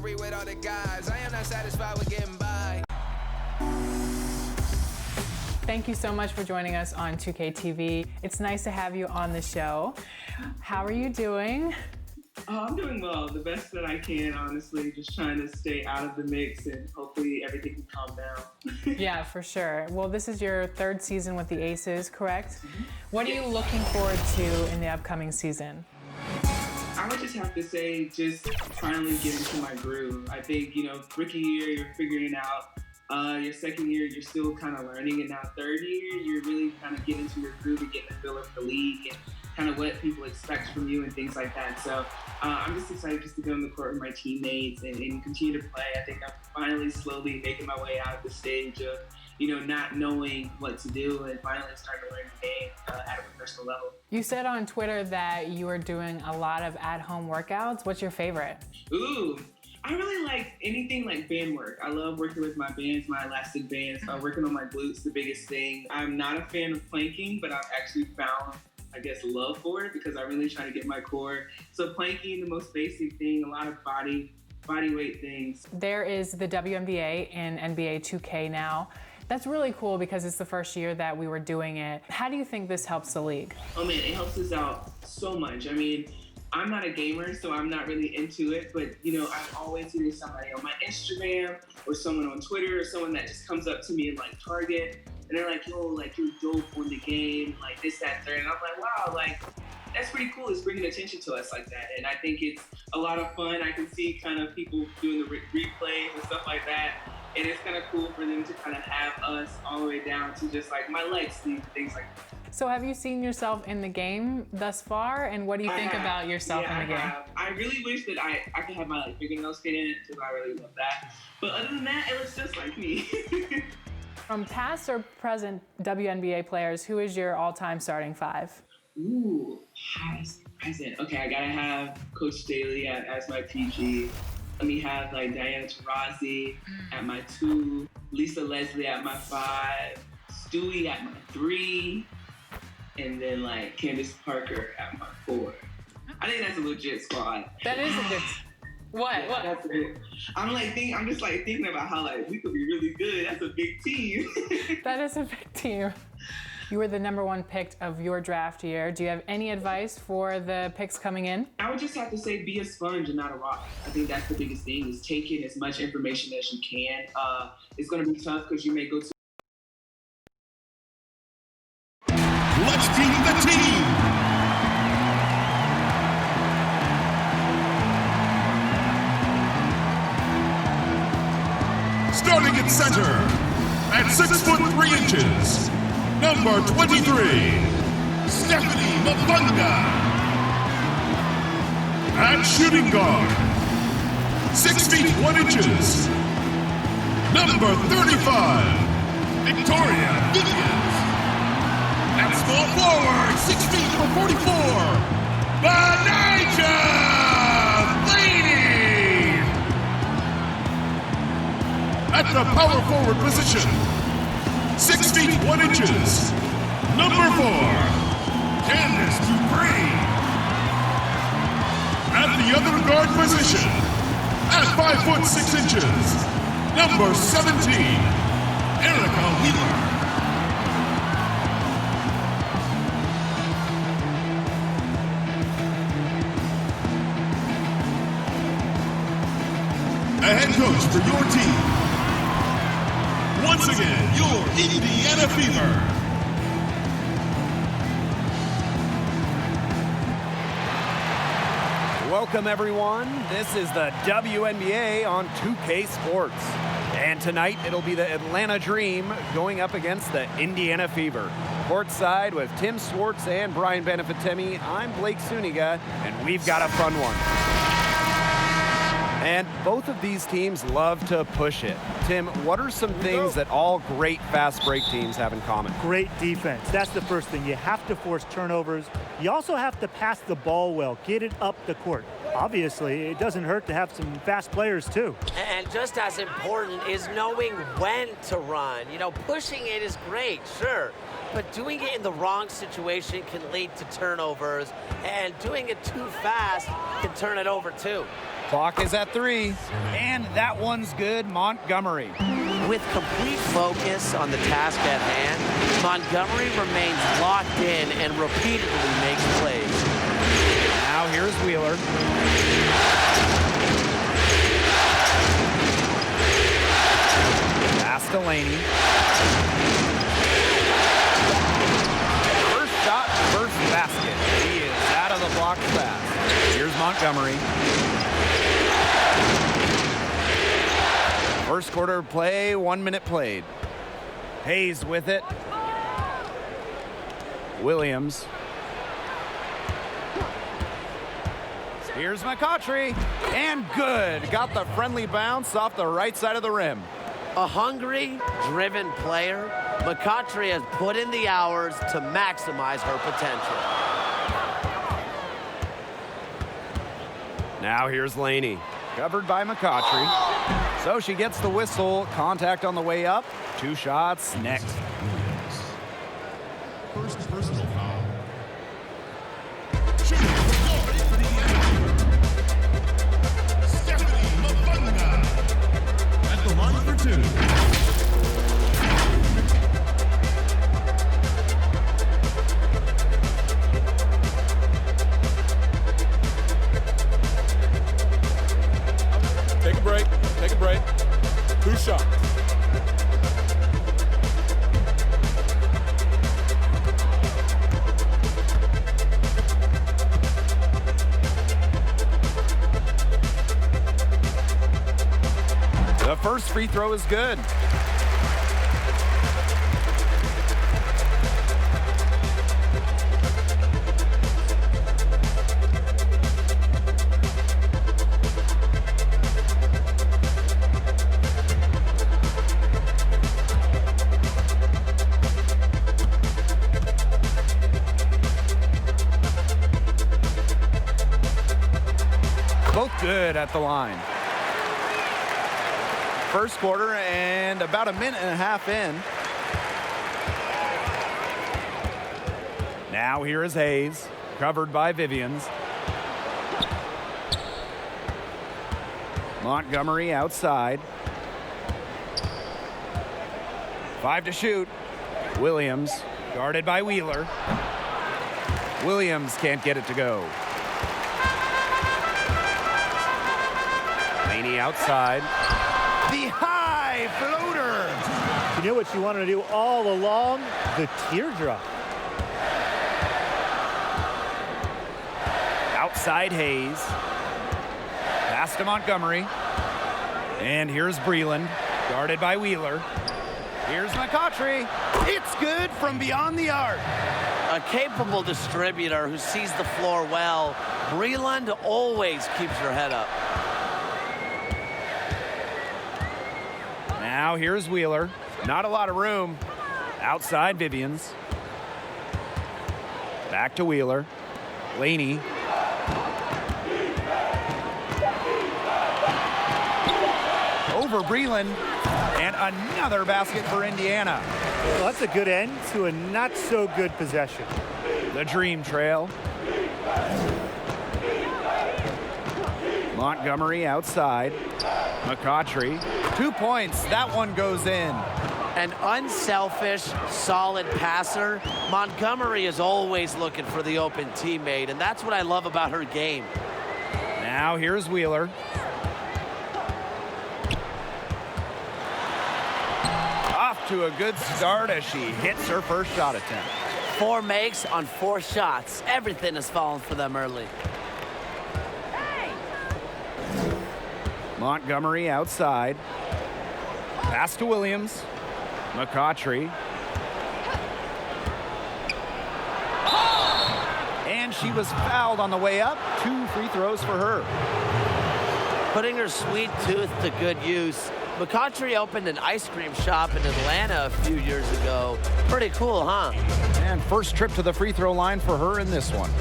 With all the guys, I am not satisfied with getting by. Thank you so much for joining us on 2K It's nice to have you on the show. How are you doing? Oh, I'm doing well. The best that I can, honestly. Just trying to stay out of the mix and hopefully everything can calm down. Yeah, for sure. Well, this is your third season with the Aces, correct? Mm-hmm. What are you looking forward to in the upcoming season? I would just have to say, just finally get into my groove. I think, rookie year, you're figuring it out. Your second year, you're still kind of learning. And now third year, you're really kind of getting into your groove and getting a feel of the league and kind of what people expect from you and things like that. So I'm just excited just to go on the court with my teammates and continue to play. I think I'm finally slowly making my way out of the stage of, not knowing what to do and finally starting to learn the game at a professional level. You said on Twitter that you were doing a lot of at-home workouts. What's your favorite? Ooh, I really like anything like band work. I love working with my bands, my elastic bands. Working on my glutes, the biggest thing. I'm not a fan of planking, but I've actually found, love for it because I really try to get my core. So planking, the most basic thing, a lot of body weight things. There is the WNBA in NBA 2K now. That's really cool because it's the first year that we were doing it. How do you think this helps the league? Oh man, it helps us out so much. I mean, I'm not a gamer, so I'm not really into it, but I'm always hearing somebody on my Instagram or someone on Twitter or someone that just comes up to me and like Target, and they're like, yo, like you're dope on the game, like this, that, third. And I'm like, wow, like that's pretty cool. It's bringing attention to us like that. And I think it's a lot of fun. I can see kind of people doing the replays and stuff like that. And it's kind of cool for them to kind of have us all the way down to just like my leg sleeve, things like that. So have you seen yourself in the game thus far? And what do you think about yourself in the game? I really wish that I could have my fingernails fit in it because I really love that. But other than that, it looks just like me. From past or present WNBA players, who is your all-time starting five? Ooh, past, present. Okay, I gotta have Coach Daly as my PG. Let me have like Diana Taurasi at my 2, Lisa Leslie at my 5, Stewie at my 3, and then like Candace Parker at my 4. I think that's a legit squad. That is a good. What? Yeah, what? That's it. I'm just thinking about how like we could be really good. That's a big team. That is a big team. You were the #1 pick of your draft year. Do you have any advice for the picks coming in? I would just have to say be a sponge and not a rock. I think that's the biggest thing, is take in as much information as you can. It's going to be tough because you may go to... Let's keep the team! Starting at center, at 6'3", number 23, Stephanie Mccottry. At shooting guard, 6 feet 1 inches, number 35, Victoria Vivians. At small forward, 6 feet number 44, Benija Lady. At the power forward position, 6 feet 1 inches, number 4, Candace Dupree. At the other guard position, at 5 foot 6 inches, number 17, Erica Wheeler. A head coach for your team. Once again, your Indiana Fever. Welcome, everyone. This is the WNBA on 2K Sports. And tonight, it'll be the Atlanta Dream going up against the Indiana Fever. Courtside with Tim Swartz and Brian Benefitemi, I'm Blake Suniga, and we've got a fun one. And both of these teams love to push it. Tim, what are some things that all great fast break teams have in common? Great defense. That's the first thing. You have to force turnovers. You also have to pass the ball well, get it up the court. Obviously, it doesn't hurt to have some fast players, too. And just as important is knowing when to run. You know, pushing it is great, sure. But doing it in the wrong situation can lead to turnovers. And doing it too fast can turn it over, too. Clock is at 3, and that one's good, Montgomery. With complete focus on the task at hand, Montgomery remains locked in and repeatedly makes plays. Now here's Wheeler. Pass to Laney. First shot, first basket. He is out of the block fast. Here's Montgomery. First quarter of play, 1 minute played. Hayes with it. Williams. Here's Mccottry, and good. Got the friendly bounce off the right side of the rim. A hungry, driven player, Mccottry has put in the hours to maximize her potential. Now here's Laney, covered by Mccottry. So she gets the whistle, contact on the way up. 2 shots next. First personal foul. At the line for 2. Take a break. Take a break. 2 shots. The first free throw is good. Both good at the line. First quarter and about a minute and a half in. Now here is Hayes, covered by Vivians. Montgomery outside. 5 to shoot. Williams, guarded by Wheeler. Williams can't get it to go. Laney outside. The high floater. You know what you wanted to do all along? The teardrop. Outside Hayes. Pass to Montgomery. And here's Breland, guarded by Wheeler. Here's Mccottry. It's good from beyond the arc. A capable distributor who sees the floor well, Breland always keeps her head up. Now here's Wheeler. Not a lot of room. Outside Vivians. Back to Wheeler. Laney. Over Breland. And another basket for Indiana. Well, that's a good end to a not so good possession. The dream trail. Montgomery outside. Mccottry. 2 points. That one goes in. An unselfish, solid passer, Montgomery is always looking for the open teammate, and that's what I love about her game. Now here's Wheeler. Off to a good start as she hits her first shot attempt. 4 makes on 4 shots. Everything has fallen for them early. Montgomery outside. Pass to Williams. Mccottry. And she was fouled on the way up. 2 free throws for her. Putting her sweet tooth to good use. Mccottry opened an ice cream shop in Atlanta a few years ago. Pretty cool, huh? And first trip to the free throw line for her in this one.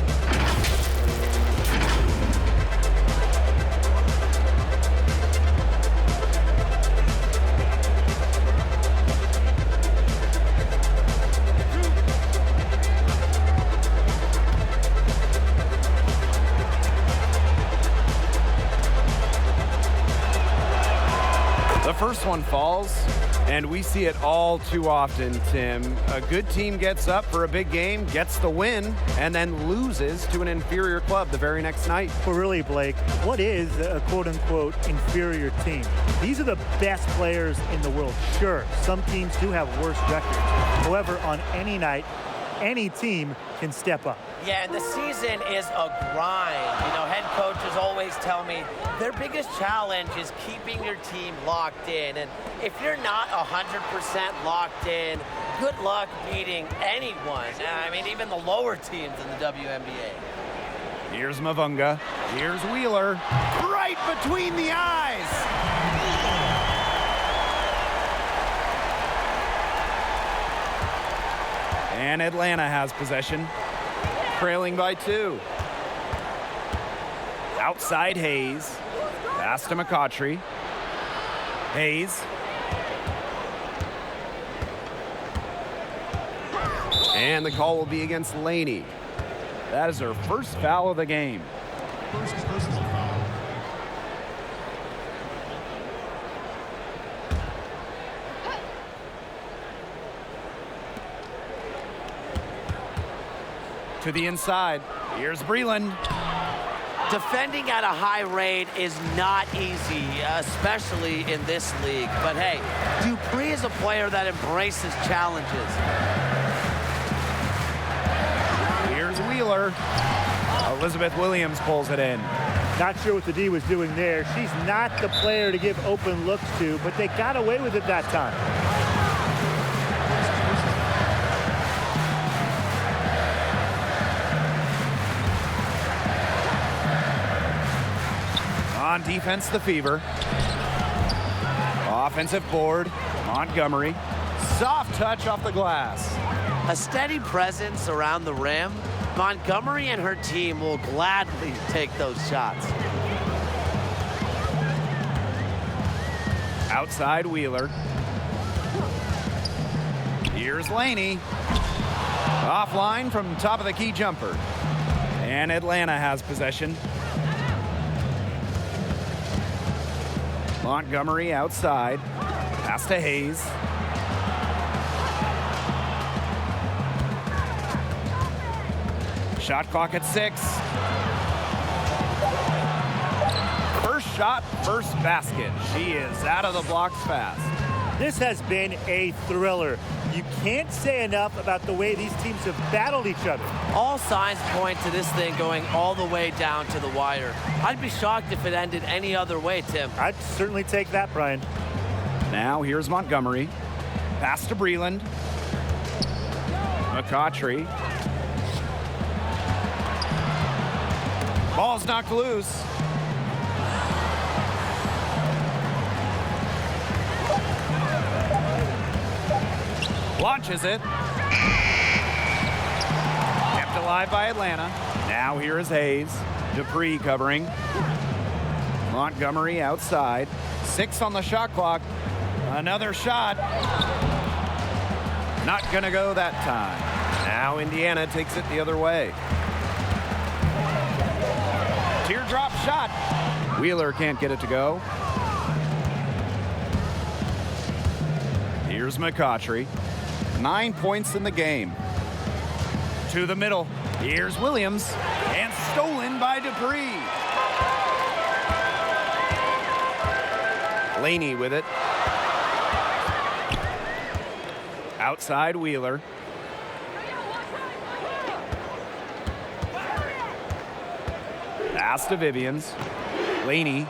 The first one falls, and we see it all too often, Tim. A good team gets up for a big game, gets the win, and then loses to an inferior club the very next night. Well, really, Blake, what is a quote-unquote inferior team? These are the best players in the world. Sure, some teams do have worse records. However, on any night, any team can step up. Yeah, and the season is a grind. You know, head coaches always tell me their biggest challenge is keeping your team locked in. And if you're not 100% locked in, good luck beating anyone. I mean, even the lower teams in the WNBA. Here's Mavunga. Here's Wheeler. Right between the eyes. And Atlanta has possession, trailing by 2. Outside Hayes, pass to Mccottry. Hayes. And the call will be against Laney. That is her first foul of the game. First personal foul. To the inside. Here's Breland. Defending at a high rate is not easy, especially in this league. But hey, Dupree is a player that embraces challenges. Here's Wheeler. Elizabeth Williams pulls it in. Not sure what the D was doing there. She's not the player to give open looks to, but they got away with it that time. On defense, the Fever. Offensive board, Montgomery. Soft touch off the glass. A steady presence around the rim. Montgomery and her team will gladly take those shots. Outside Wheeler. Here's Laney. Offline from top of the key jumper. And Atlanta has possession. Montgomery outside. Pass to Hayes. Shot clock at 6. First shot, first basket. She is out of the blocks fast. This has been a thriller. You can't say enough about the way these teams have battled each other. All signs point to this thing going all the way down to the wire. I'd be shocked if it ended any other way, Tim. I'd certainly take that, Brian. Now here's Montgomery. Pass to Breland. Mccottry. Ball's knocked loose. Launches it. Kept alive by Atlanta. Now here is Hayes. Dupree covering. Montgomery outside. 6 on the shot clock. Another shot. Not gonna go that time. Now Indiana takes it the other way. Teardrop shot. Wheeler can't get it to go. Here's Mccottry. 9 points in the game. To the middle. Here's Williams. And stolen by Dupree. Laney with it. Outside Wheeler. Pass to Vivians. Laney.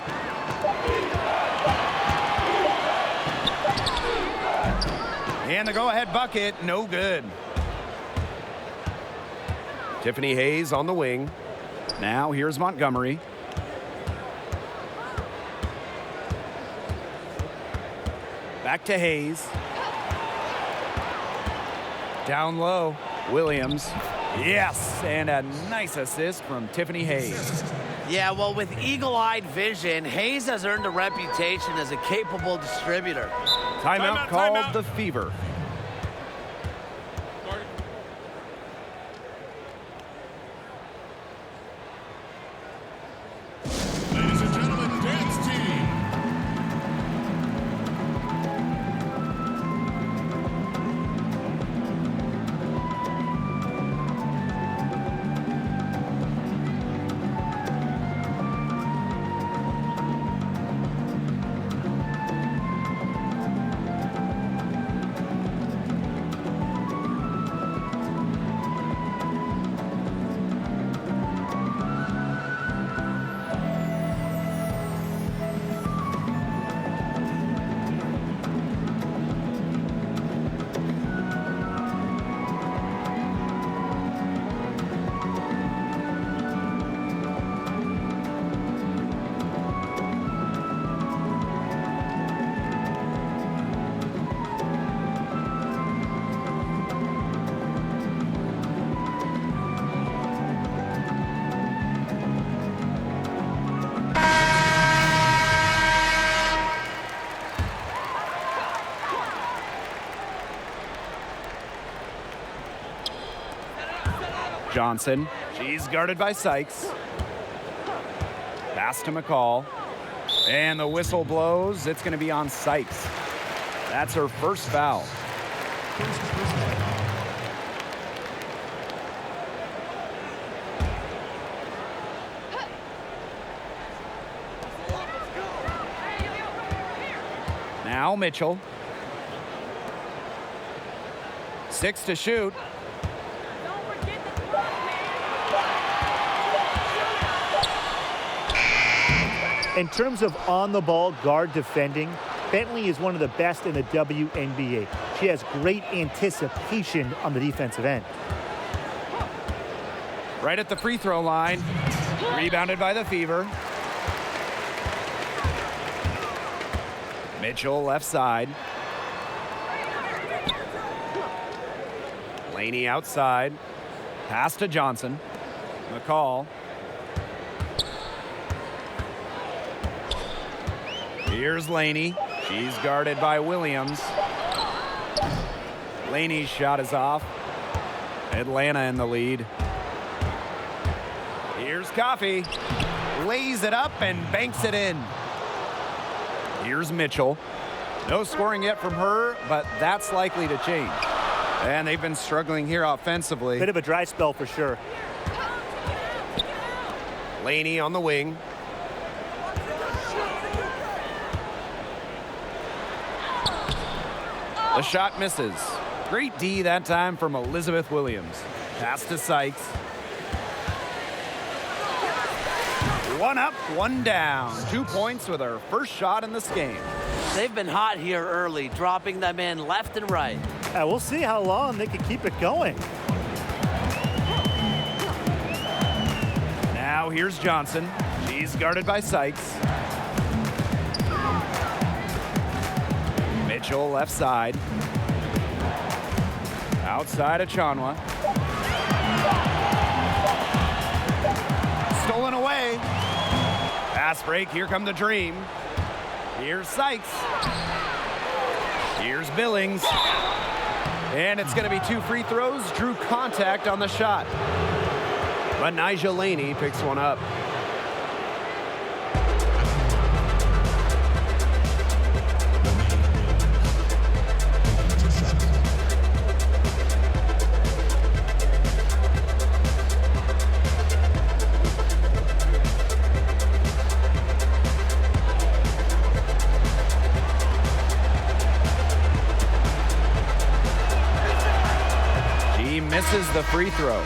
And the go-ahead bucket, no good. Tiffany Hayes on the wing. Now here's Montgomery. Back to Hayes. Down low, Williams. Yes, and a nice assist from Tiffany Hayes. Yeah, well, with eagle-eyed vision, Hayes has earned a reputation as a capable distributor. Timeout called the Fever. Ladies and gentlemen, dance team. Johnson. She's guarded by Sykes. Pass to McCall. And the whistle blows. It's going to be on Sykes. That's her first foul. Now Mitchell. 6 to shoot. In terms of on-the-ball guard defending, Bentley is one of the best in the WNBA. She has great anticipation on the defensive end. Right at the free throw line. Rebounded by the Fever. Mitchell left side. Laney outside. Pass to Johnson. McCall. Here's Laney. She's guarded by Williams. Laney's shot is off. Atlanta in the lead. Here's Coffey. Lays it up and banks it in. Here's Mitchell. No scoring yet from her, but that's likely to change. And they've been struggling here offensively. Bit of a dry spell for sure. Laney on the wing. The shot misses. Great D that time from Elizabeth Williams. Pass to Sykes. One up, one down. 2 points with her first shot in this game. They've been hot here early, dropping them in left and right. We'll see how long they can keep it going. Now here's Johnson. She's guarded by Sykes. Mitchell left side. Outside of Chanwa. Stolen away. Pass break. Here come the Dream. Here's Sykes. Here's Billings. And it's going to be 2 free throws. Drew contact on the shot. But Nyjah Laney picks one up. Misses the free throw.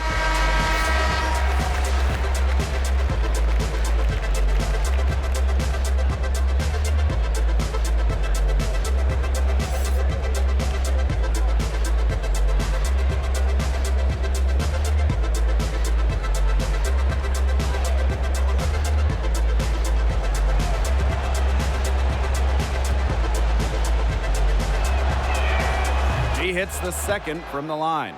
She hits the second from the line.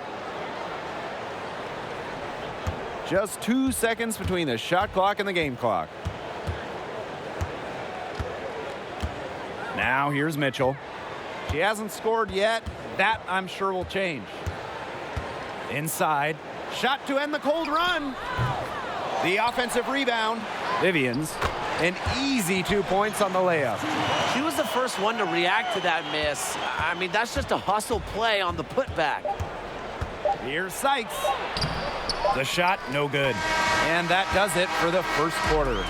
Just 2 seconds between the shot clock and the game clock. Now here's Mitchell. She hasn't scored yet. That, I'm sure, will change. Inside. Shot to end the cold run. The offensive rebound. Vivians. An easy 2 points on the layup. She was the first one to react to that miss. I mean, that's just a hustle play on the putback. Here's Sykes. The shot, no good. And that does it for the first quarter.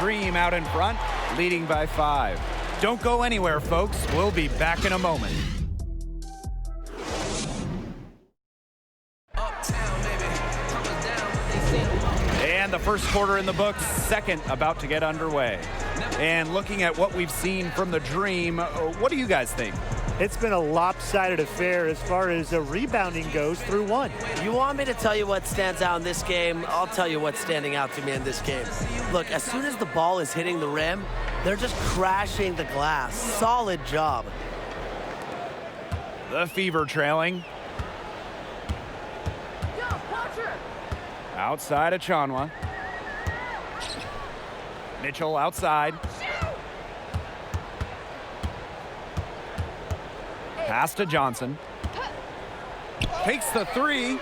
Dream out in front, leading by 5. Don't go anywhere, folks. We'll be back in a moment. And the first quarter in the books, second about to get underway. And looking at what we've seen from the Dream, what do you guys think? It's been a lopsided affair as far as rebounding goes through one. You want me to tell you what stands out in this game? I'll tell you what's standing out to me in this game. Look, as soon as the ball is hitting the rim, they're just crashing the glass. Solid job. The Fever trailing. Outside of Chanwa. Mitchell outside. Pass to Johnson. Takes the 3.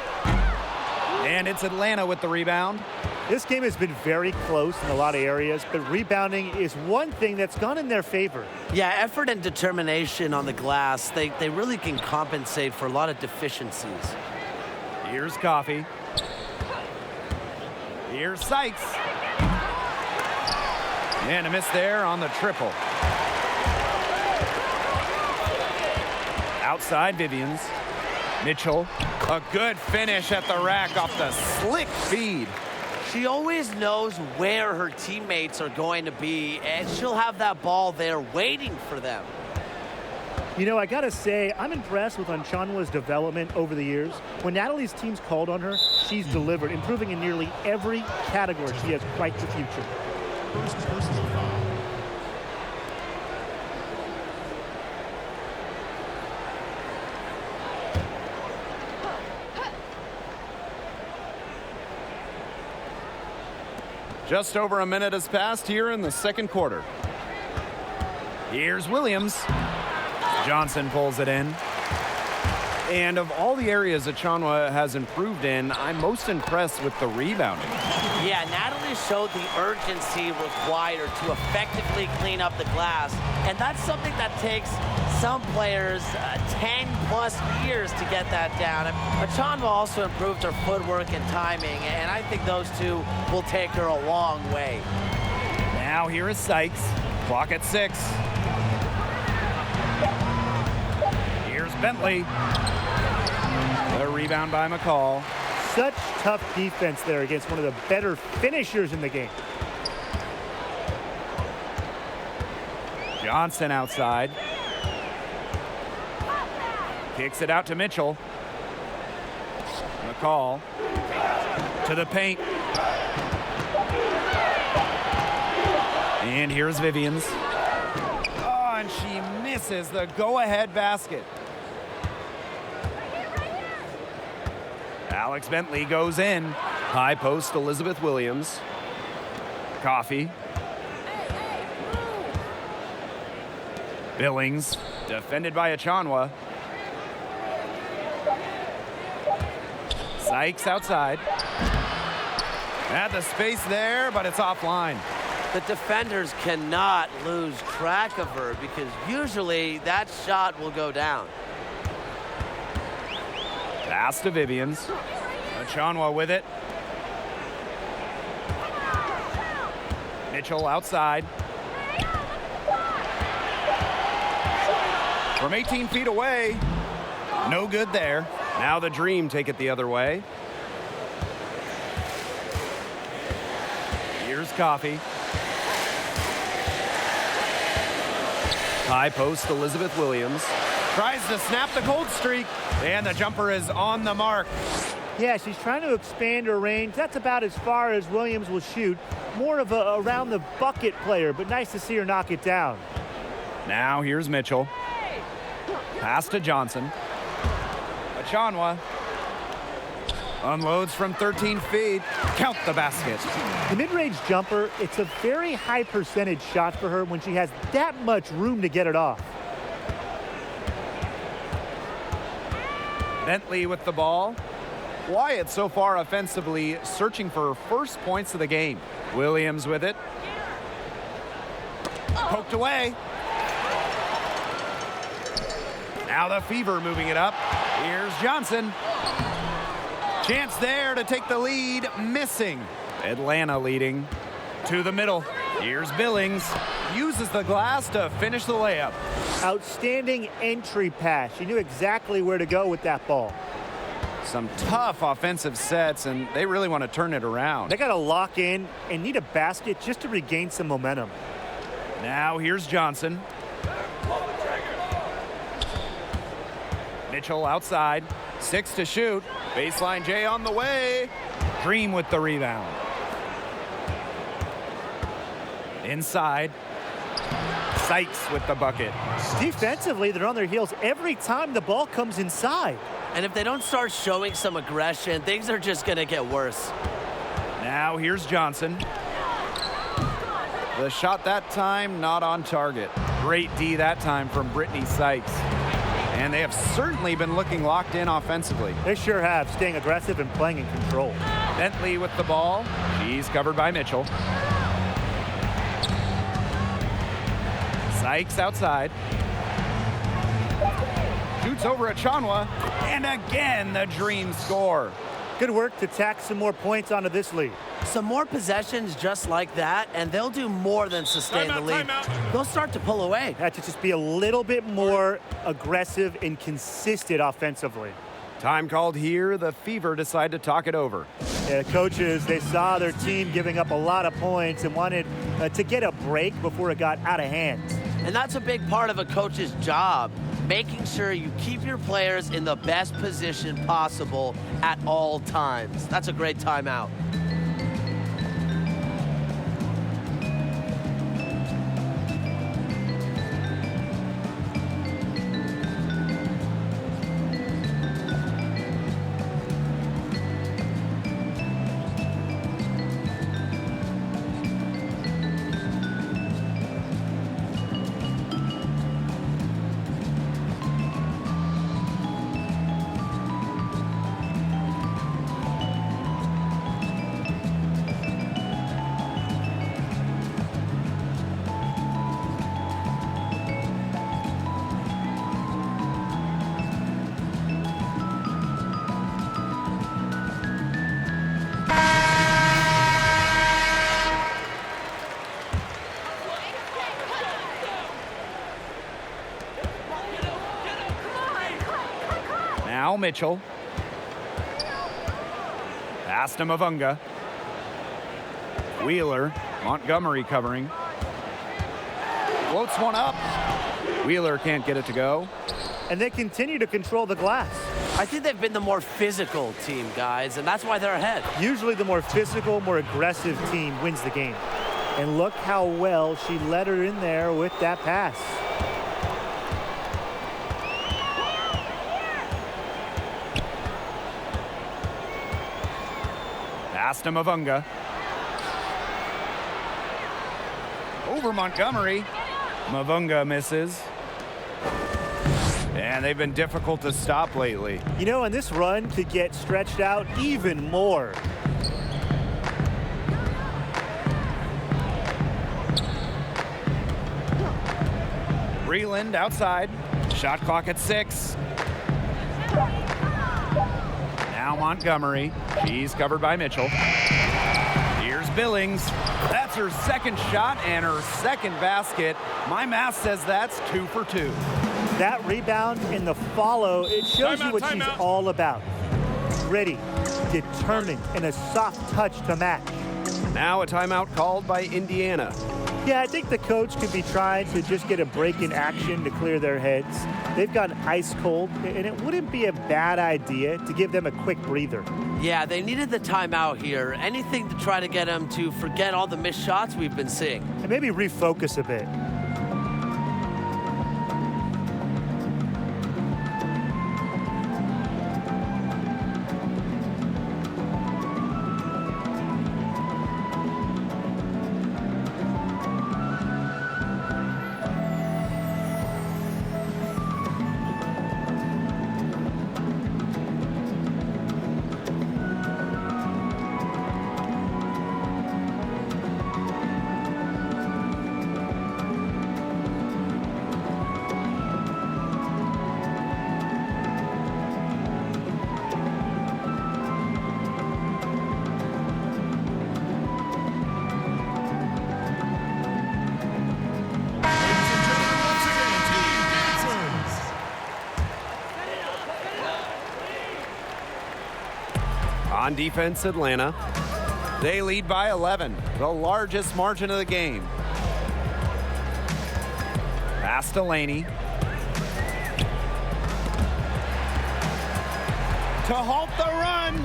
And it's Atlanta with the rebound. This game has been very close in a lot of areas, but rebounding is one thing that's gone in their favor. Yeah, effort and determination on the glass, they really can compensate for a lot of deficiencies. Here's Coffee. Here's Sykes. And a miss there on the triple. Outside Vivians. Mitchell, a good finish at the rack off the slick feed. She always knows where her teammates are going to be, and she'll have that ball there waiting for them. You know, I gotta say, I'm impressed with Unchanwa's development over the years. When Natalie's teams called on her, she's delivered, improving in nearly every category. She has quite the future. First personal foul. Just over a minute has passed here in the second quarter. Here's Williams. Johnson pulls it in. And of all the areas that Chanwa has improved in, I'm most impressed with the rebounding. Yeah, Natalie showed the urgency required to effectively clean up the glass, and that's something that takes some players 10-plus years to get that down. But Chanwa also improved her footwork and timing, and I think those two will take her a long way. Now here is Sykes. Clock at 6. Here's Bentley. The rebound by McCall. Such tough defense there against one of the better finishers in the game. Johnson outside. Kicks it out to Mitchell. McCall to the paint. And here's Vivians. Oh, and she misses the go-ahead basket. Alex Bentley goes in. High post, Elizabeth Williams. Coffee. Billings, defended by Achanwa. Sykes outside. Had the space there, but it's offline. The defenders cannot lose track of her because usually that shot will go down. Pass to Vivians. Achanwa with it. Mitchell outside. From 18 feet away. No good there. Now the Dream take it the other way. Here's Coffee. High post, Elizabeth Williams. Tries to snap the cold streak, and the jumper is on the mark. Yeah, she's trying to expand her range. That's about as far as Williams will shoot. More of a around the bucket player, but nice to see her knock it down. Now here's Mitchell. Pass to Johnson. Achanwa unloads from 13 feet. Count the basket. The mid-range jumper, it's a very high percentage shot for her when she has that much room to get it off. Bentley with the ball. Wyatt so far offensively searching for her first points of the game. Williams with it. Poked away. Now the Fever moving it up. Here's Johnson. Chance there to take the lead, missing. Atlanta leading to the middle. Here's Billings. Uses the glass to finish the layup. Outstanding entry pass. She knew exactly where to go with that ball. Some tough offensive sets, and they really want to turn it around. They got to lock in and need a basket just to regain some momentum. Now here's Johnson. Mitchell outside. 6 to shoot. Baseline J on the way. Dream with the rebound. Inside. Sykes with the bucket. Defensively, they're on their heels every time the ball comes inside. And if they don't start showing some aggression, things are just going to get worse. Now here's Johnson. The shot that time not on target. Great D that time from Brittany Sykes. And they have certainly been looking locked in offensively. They sure have, staying aggressive and playing in control. Bentley with the ball. She's covered by Mitchell. Sykes outside. Shoots over at Chanwa. And again, the Dream score. Good work to tack some more points onto this lead. Some more possessions just like that, and they'll do more than sustain the lead. They'll start to pull away. Have to just be a little bit more aggressive and consistent offensively. Time called here. The Fever decide to talk it over. Yeah, coaches, they saw their team giving up a lot of points and wanted to get a break before it got out of hand. And that's a big part of a coach's job, making sure you keep your players in the best position possible at all times. That's a great timeout. Now Mitchell. Pass to Mavunga. Wheeler. Montgomery covering. Floats one up. Wheeler can't get it to go. And they continue to control the glass. I think they've been the more physical team, guys, and that's why they're ahead. Usually the more physical, more aggressive team wins the game. And look how well she led her in there with that pass. Pass to Mavunga. Over Montgomery. Mavunga misses. And they've been difficult to stop lately. You know, and this run could get stretched out even more. Breland outside. Shot clock at 6. Now Montgomery. She's covered by Mitchell. Here's Billings. That's her second shot and her second basket. My math says that's 2 for 2. That rebound and the follow, it shows you what she's all about. Ready, determined, and a soft touch to match. Now a timeout called by Indiana. Yeah, I think the coach could be trying to just get a break in action to clear their heads. They've gone ice cold, and it wouldn't be a bad idea to give them a quick breather. Yeah, they needed the timeout here. Anything to try to get them to forget all the missed shots we've been seeing. And maybe refocus a bit. On defense, Atlanta. They lead by 11, the largest margin of the game. Pass to Laney. To halt the run.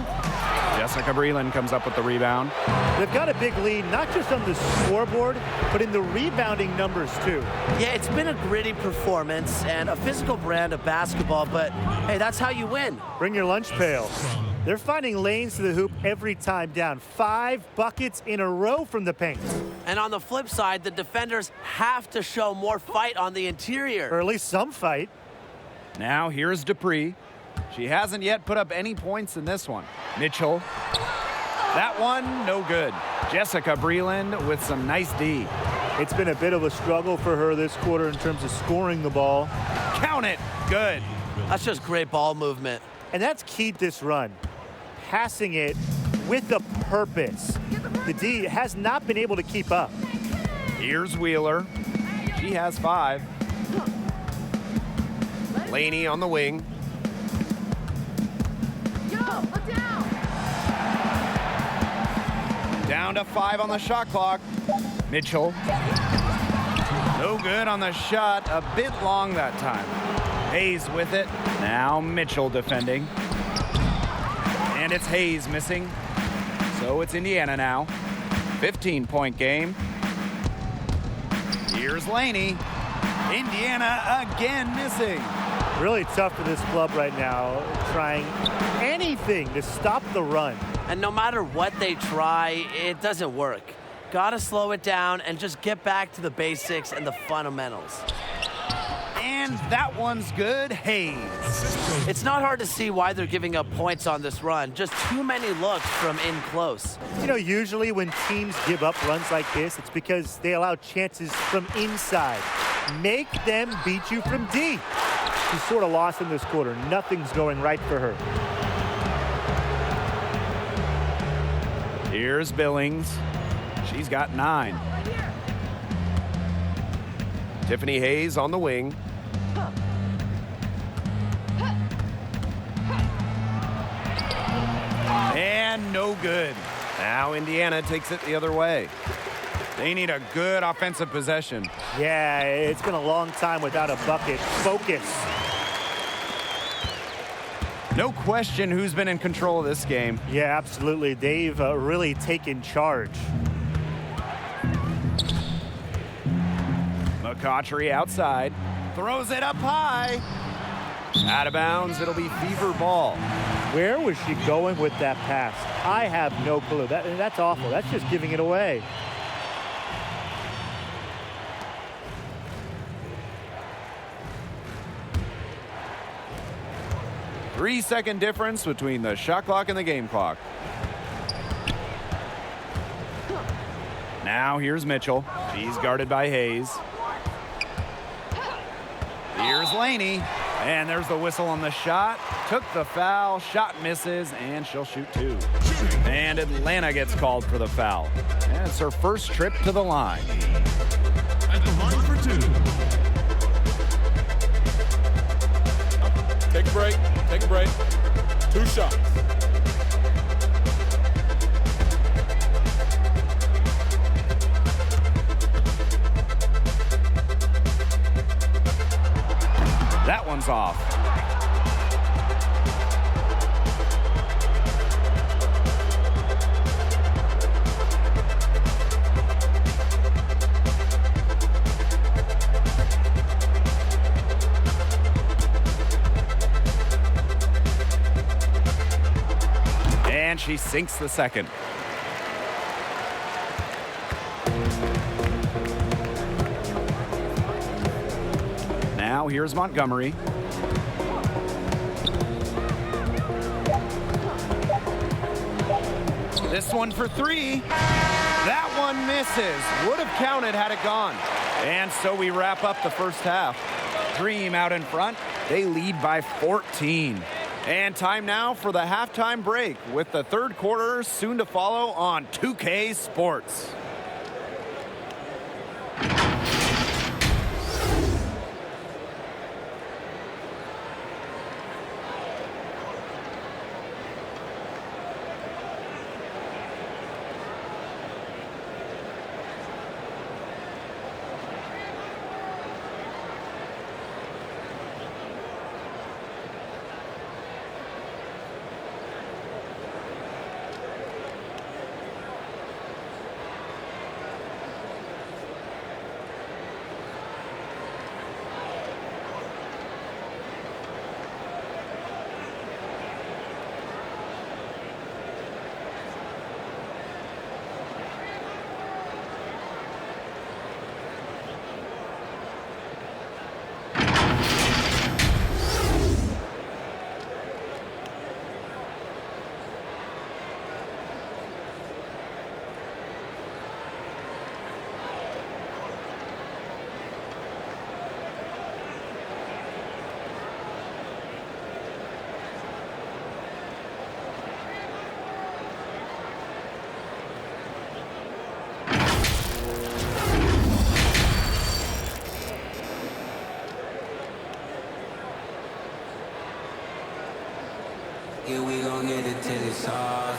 Jessica Breland comes up with the rebound. They've got a big lead, not just on the scoreboard, but in the rebounding numbers too. Yeah, it's been a gritty performance and a physical brand of basketball, but hey, that's how you win. Bring your lunch pail. They're finding lanes to the hoop every time down. 5 buckets in a row from the paint. And on the flip side, the defenders have to show more fight on the interior. Or at least some fight. Now here's Dupree. She hasn't yet put up any points in this one. Mitchell. That one, no good. Jessica Breland with some nice D. It's been a bit of a struggle for her this quarter in terms of scoring the ball. Count it. Good. That's just great ball movement. And that's keyed this run. Passing it with a purpose. The D has not been able to keep up. Here's Wheeler. She has 5. Laney on the wing. Down to 5 on the shot clock. Mitchell. No good on the shot. A bit long that time. Hayes with it. Now Mitchell defending. And it's Hayes missing. So it's Indiana now. 15-point game. Here's Laney. Indiana again missing. Really tough for this club right now, trying anything to stop the run. And no matter what they try, it doesn't work. Gotta slow it down and just get back to the basics and the fundamentals. And that one's good. Hayes. It's not hard to see why they're giving up points on this run. Just too many looks from in close. You know, usually when teams give up runs like this, it's because they allow chances from inside. Make them beat you from deep. She's sort of lost in this quarter. Nothing's going right for her. Here's Billings. She's got 9. Tiffany Hayes on the wing. And no good. Now Indiana takes it the other way. They need a good offensive possession. Yeah, it's been a long time without a bucket. Focus. No question who's been in control of this game. Yeah, absolutely. They've really taken charge. Mccottry outside. Throws it up high. Out of bounds. It'll be Fever ball. Where was she going with that pass? I have no clue. That's awful. That's just giving it away. Three-second difference between the shot clock and the game clock. Now here's Mitchell. She's guarded by Hayes. Here's Laney. And there's the whistle on the shot. Took the foul. Shot misses, and she'll shoot 2. And Atlanta gets called for the foul. And it's her first trip to the line. At the line for 2. Take a break. Take a break. 2 shots. That one's off. And she sinks the second. Now here's Montgomery. This one for 3. That one misses. Would have counted had it gone. And so we wrap up the first half. Dream out in front. They lead by 14. And time now for the halftime break with the third quarter soon to follow on 2K Sports.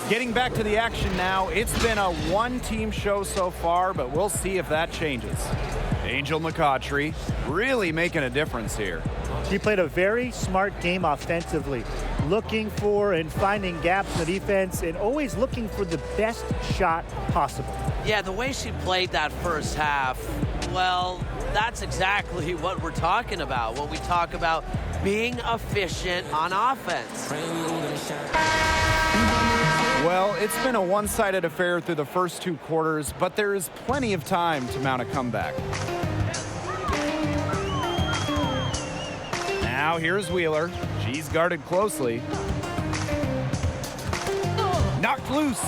Getting back to the action now, it's been a one-team show so far, but we'll see if that changes. Angel Mccottry really making a difference here. She played a very smart game offensively, looking for and finding gaps in the defense and always looking for the best shot possible. Yeah, the way she played that first half, well, that's exactly what we're talking about. When we talk about being efficient on offense. Well, it's been a one-sided affair through the first 2 quarters, but there is plenty of time to mount a comeback. Now here's Wheeler. She's guarded closely. Knocked loose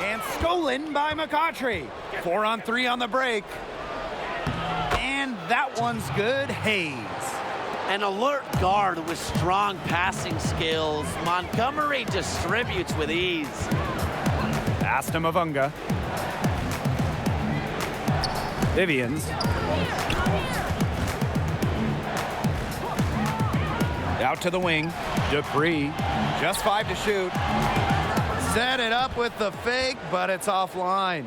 and stolen by Mccottry. 4-on-3 on the break. And that one's good. Hayes. An alert guard with strong passing skills. Montgomery distributes with ease. Pass to Mavunga. Vivians. Out to the wing. Dupree. Just 5 to shoot. Set it up with the fake, but it's offline.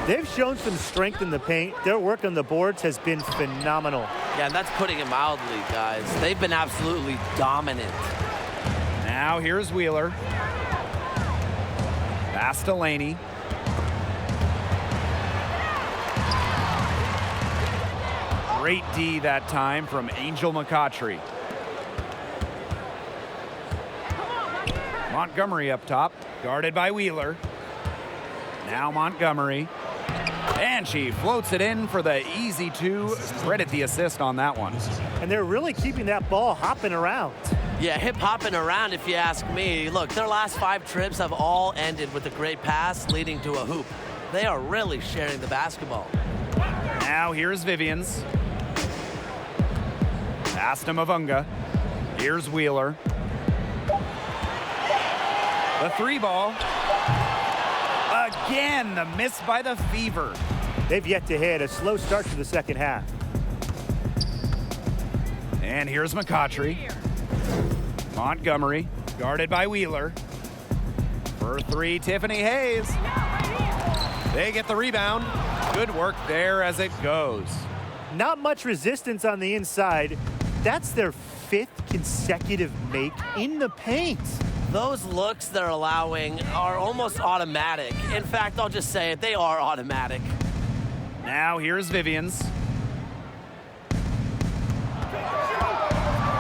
They've shown some strength in the paint. Their work on the boards has been phenomenal. Yeah, and that's putting it mildly, guys. They've been absolutely dominant. Now here's Wheeler. Pass to Laney. Great D that time from Angel Mccottry. Montgomery up top, guarded by Wheeler. Now Montgomery. And she floats it in for the easy 2. Credit the assist on that one. And they're really keeping that ball hopping around. Yeah, hip-hopping around if you ask me. Look, their last 5 trips have all ended with a great pass leading to a hoop. They are really sharing the basketball. Now here's Vivians. Pass to Mavunga. Here's Wheeler. The 3 ball. Again, the miss by the Fever. They've yet to hit. A slow start to the second half. And here's Mccottry. Montgomery, guarded by Wheeler. For 3, Tiffany Hayes. They get the rebound. Good work there as it goes. Not much resistance on the inside. That's their 5th consecutive make in the paint. Those looks they're allowing are almost automatic. In fact, I'll just say it, they are automatic. Now here's Vivians.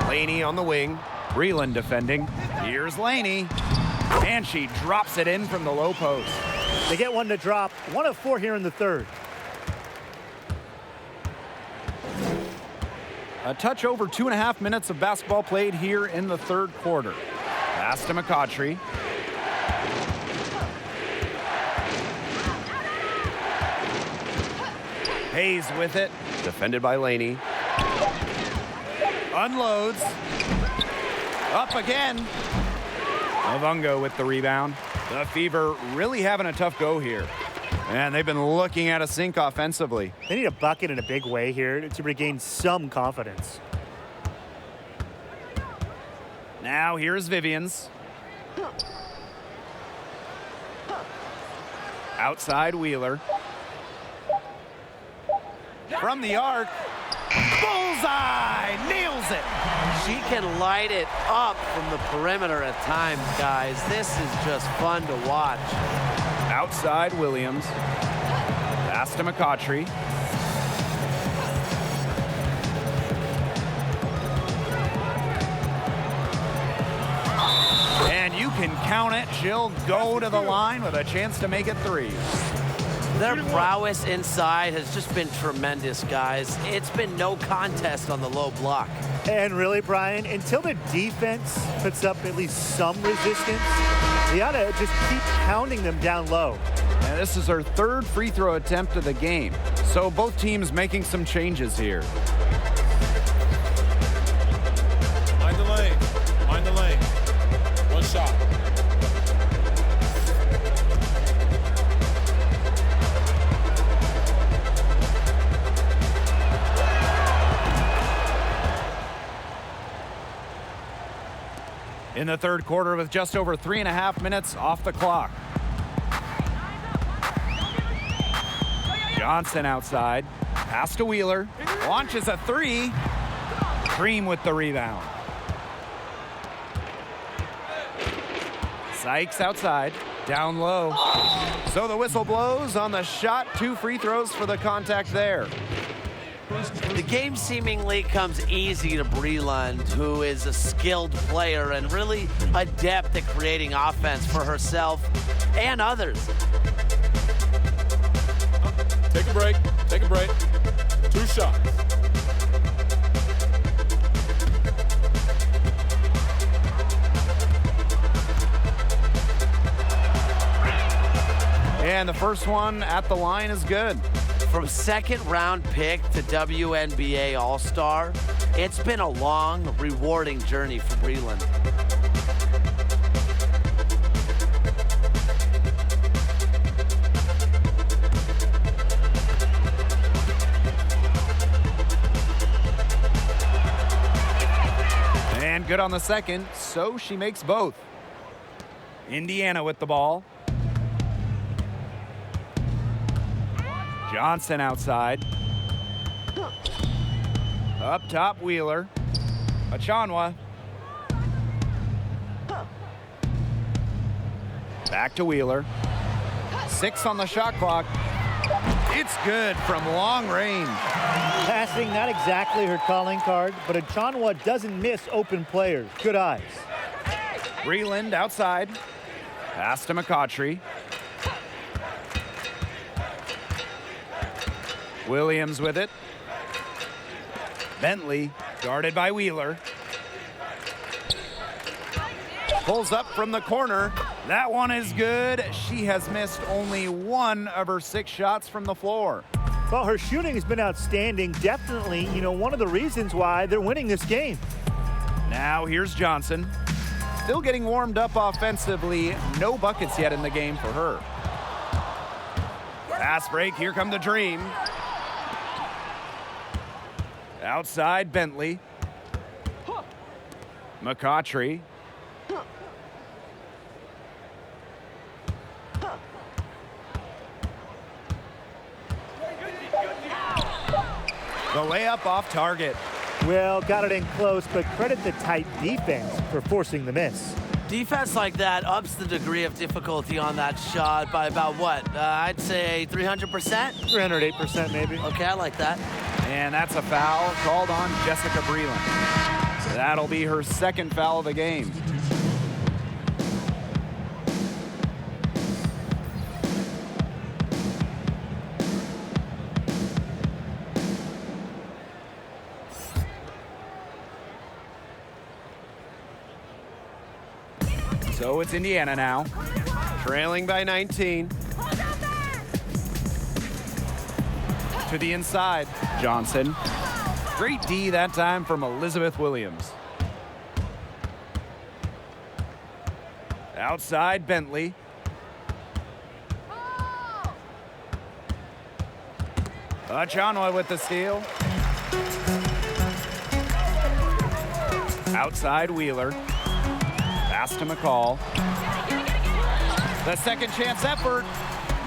Laney on the wing. Breland defending. Here's Laney. And she drops it in from the low post. They get one to drop. 1 of 4 here in the third. A touch over 2.5 minutes of basketball played here in the third quarter. Pass to Mccottry. Hayes with it. Defended by Laney. Unloads. Up again. Mavunga with the rebound. The Fever really having a tough go here. And they've been looking at a sink offensively. They need a bucket in a big way here to regain some confidence. Now here's Vivians. Outside Wheeler. From the arc. Bullseye! Nails it! She can light it up from the perimeter at times, guys. This is just fun to watch. Outside Williams. Pass to Mccottry. And you can count it. She'll go to the line with a chance to make it 3. Their prowess inside has just been tremendous, guys. It's been no contest on the low block. And really, Brian, until the defense puts up at least some resistance, they ought to just keep pounding them down low. And this is her 3rd free throw attempt of the game. So both teams making some changes here. Mind the lane. Mind the lane. 1 shot. In the third quarter with just over 3.5 minutes off the clock. Johnson outside, pass to Wheeler, launches a three. Dream with the rebound. Sykes outside, down low. So the whistle blows on the shot. 2 free throws for the contact there. The game seemingly comes easy to Breland, who is a skilled player and really adept at creating offense for herself and others. Take a break. Take a break. 2 shots. And the first one at the line is good. From second round pick to WNBA All-Star, it's been a long, rewarding journey for Breland. And good on the second, so she makes both. Indiana with the ball. Johnson outside. Up top, Wheeler. Achanwa. Back to Wheeler. 6 on the shot clock. It's good from long range. Passing, not exactly her calling card, but Achanwa doesn't miss open players. Good eyes. Breland outside. Pass to Mccottry. Williams with it. Bentley, guarded by Wheeler. Pulls up from the corner. That one is good. She has missed only 1 of her 6 shots from the floor. Well, her shooting has been outstanding. Definitely, one of the reasons why they're winning this game. Now here's Johnson. Still getting warmed up offensively. No buckets yet in the game for her. Pass break. Here come the Dream. Outside, Bentley. Mccottry. The layup off target. Well, got it in close, but credit the tight defense for forcing the miss. Defense like that ups the degree of difficulty on that shot by about what? I'd say 300%? 308% maybe. Okay, I like that. And that's a foul called on Jessica Breland. So that'll be her 2nd foul of the game. So it's Indiana now, trailing by 19. To the inside, Johnson. Great D that time from Elizabeth Williams. Outside, Bentley. Achanwa with the steal. Outside, Wheeler. Pass to McCall. The second chance effort.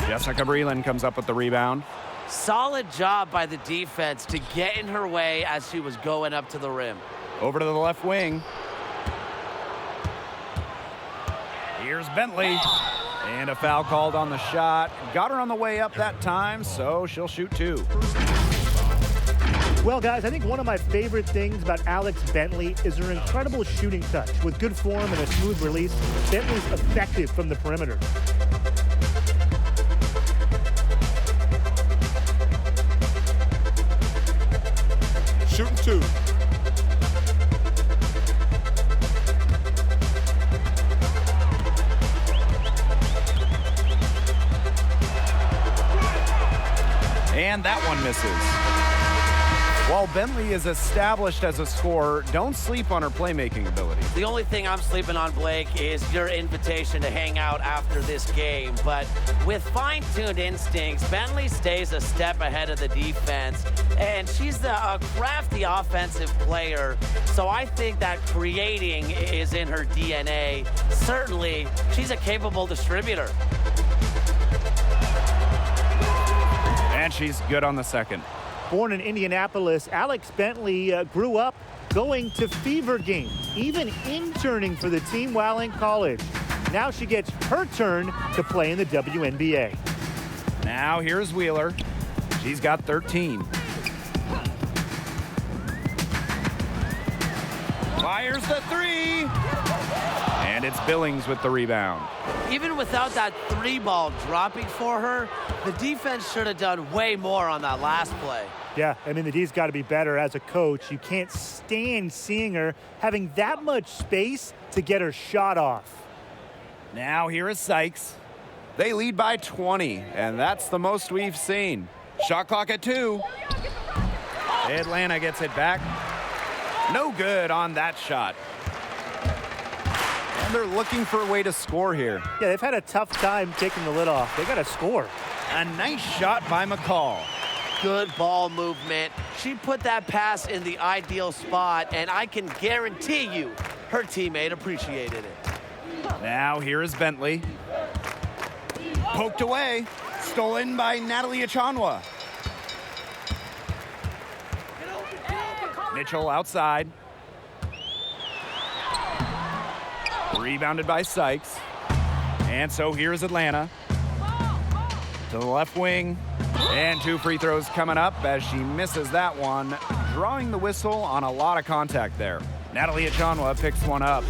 Jessica Breland comes up with the rebound. Solid job by the defense to get in her way as she was going up to the rim. Over to the left wing. Here's Bentley. And a foul called on the shot. Got her on the way up that time, so she'll shoot 2. Well, guys, I think one of my favorite things about Alex Bentley is her incredible shooting touch. With good form and a smooth release, Bentley's effective from the perimeter. Shooting 2. And that one misses. While Bentley is established as a scorer, don't sleep on her playmaking ability. The only thing I'm sleeping on, Blake, is your invitation to hang out after this game. But with fine-tuned instincts, Bentley stays a step ahead of the defense, and she's a crafty offensive player. So I think that creating is in her DNA. Certainly, she's a capable distributor. And she's good on the second. Born in Indianapolis, Alex Bentley grew up going to fever games, even interning for the team while in college. Now she gets her turn to play in the WNBA. Now here's Wheeler. She's got 13. Fires the three. And it's Billings with the rebound. Even without that three ball dropping for her, the defense should have done way more on that last play. Yeah, I mean, the D's got to be better as a coach. You can't stand seeing her having that much space to get her shot off. Now here is Sykes. They lead by 20, and that's the most we've seen. Shot clock at 2. Atlanta gets it back. No good on that shot. And they're looking for a way to score here. Yeah, they've had a tough time taking the lid off. They got to score. A nice shot by McCall. Good ball movement. She put that pass in the ideal spot, and I can guarantee you her teammate appreciated it. Now here is Bentley. Poked away. Stolen by Natalie Achanwa. Mitchell outside. Rebounded by Sykes. And so here's Atlanta. To the left wing. And 2 free throws coming up as she misses that one, drawing the whistle on a lot of contact there. Natalie Achanwa picks one up.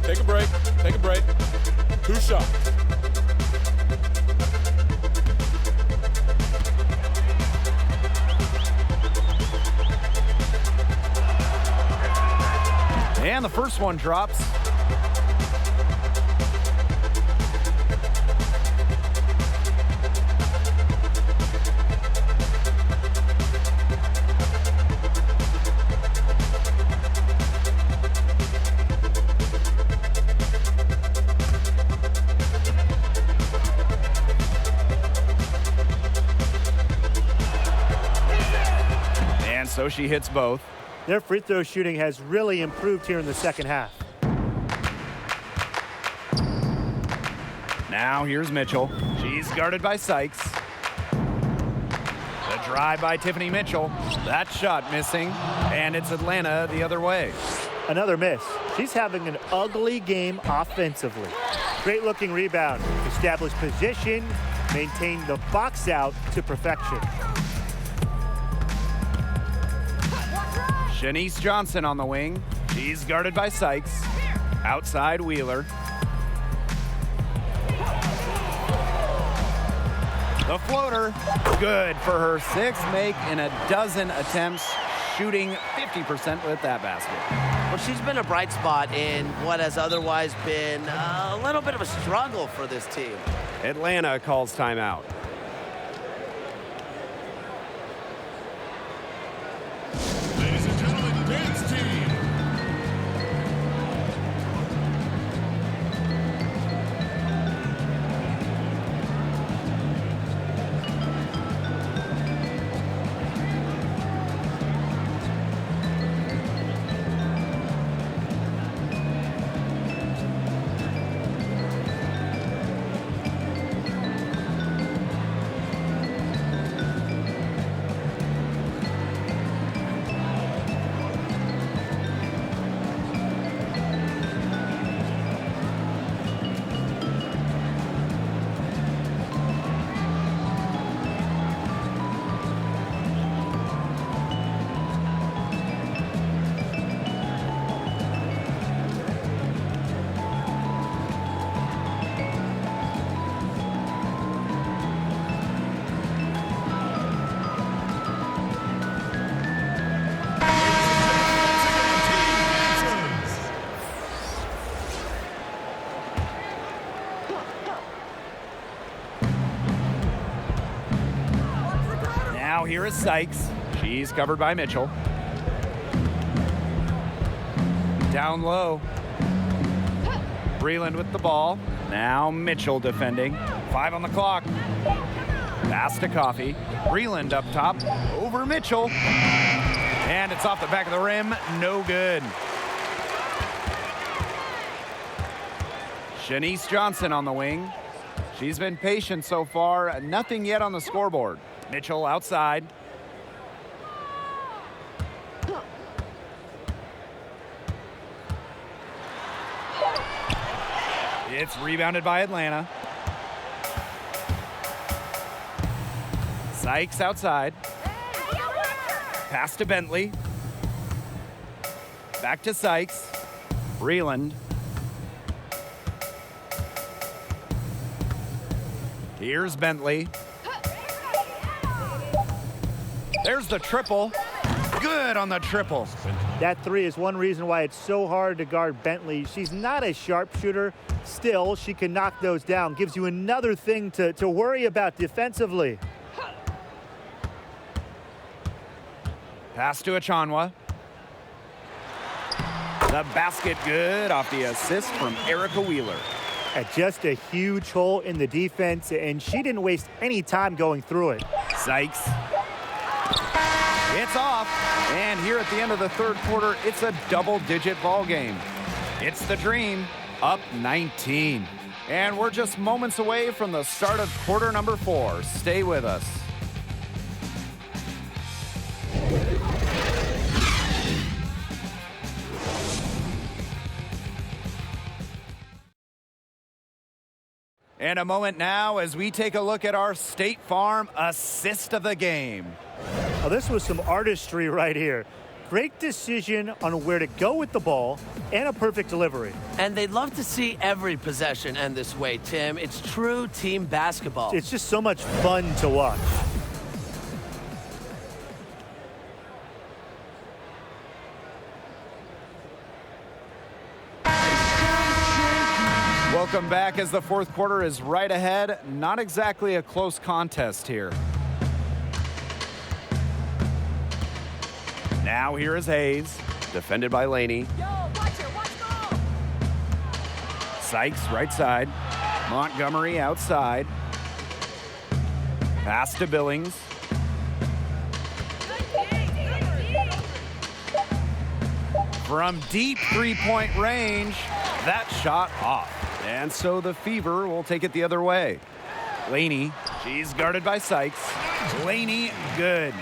Take a break. Take a break. 2 shots. And the first one drops. And so she hits both. Their free throw shooting has really improved here in the second half. Now here's Mitchell. She's guarded by Sykes. The drive by Tiffany Mitchell. That shot missing, and it's Atlanta the other way. Another miss. She's having an ugly game offensively. Great looking rebound. Established position, maintain the box out to perfection. Shanice Johnson on the wing. She's guarded by Sykes. Outside Wheeler. The floater, good for her 6th make in a dozen attempts, shooting 50% with that basket. Well, she's been a bright spot in what has otherwise been a little bit of a struggle for this team. Atlanta calls timeout. Ladies and gentlemen, dance team. here is Sykes. She's covered by Mitchell. Down low. Breland with the ball. Now Mitchell defending. 5 on the clock. Pass to Coffey. Breland up top. Over Mitchell. And it's off the back of the rim. No good. Shanice Johnson on the wing. She's been patient so far. Nothing yet on the scoreboard. Mitchell outside. It's rebounded by Atlanta. Sykes outside. Pass to Bentley. Back to Sykes. Breland. Here's Bentley. There's the triple. Good on the triple. That three is one reason why it's so hard to guard Bentley. She's not a sharpshooter. Still, she can knock those down. Gives you another thing to worry about defensively. Pass to Achanwa. The basket good off the assist from Erica Wheeler. Just a huge hole in the defense, and she didn't waste any time going through it. Sykes. It's off. And here at the end of the third quarter, it's a double-digit ball game. It's the Dream, up 19. And we're just moments away from the start of quarter number 4. Stay with us. And a moment now as we take a look at our State Farm assist of the game. Oh, this was some artistry right here. Great decision on where to go with the ball and a perfect delivery. And they'd love to see every possession end this way, Tim. It's true team basketball. It's just so much fun to watch. Welcome back as the fourth quarter is right ahead. Not exactly a close contest here. Now here is Hayes, defended by Laney. Sykes right side. Montgomery outside. Pass to Billings. From deep three-point range, that shot off. And so the Fever will take it the other way. Laney, she's guarded by Sykes. Laney, good.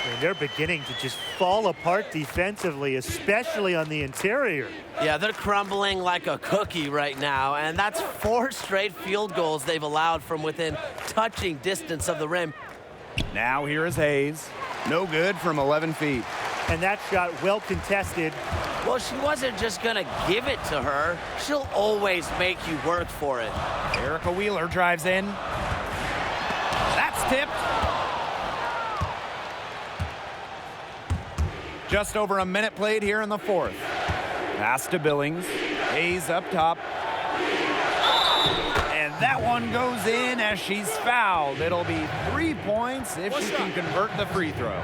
And they're beginning to just fall apart defensively, especially on the interior. Yeah, they're crumbling like a cookie right now, and that's 4 straight field goals they've allowed from within touching distance of the rim. Now here is Hayes. No good from 11 feet. And that shot well contested. Well, she wasn't just going to give it to her. She'll always make you work for it. Erica Wheeler drives in. That's tipped. Just over a minute played here in the fourth. Pass to Billings. Hayes up top. And that one goes in as she's fouled. It'll be 3 points if she can convert the free throw.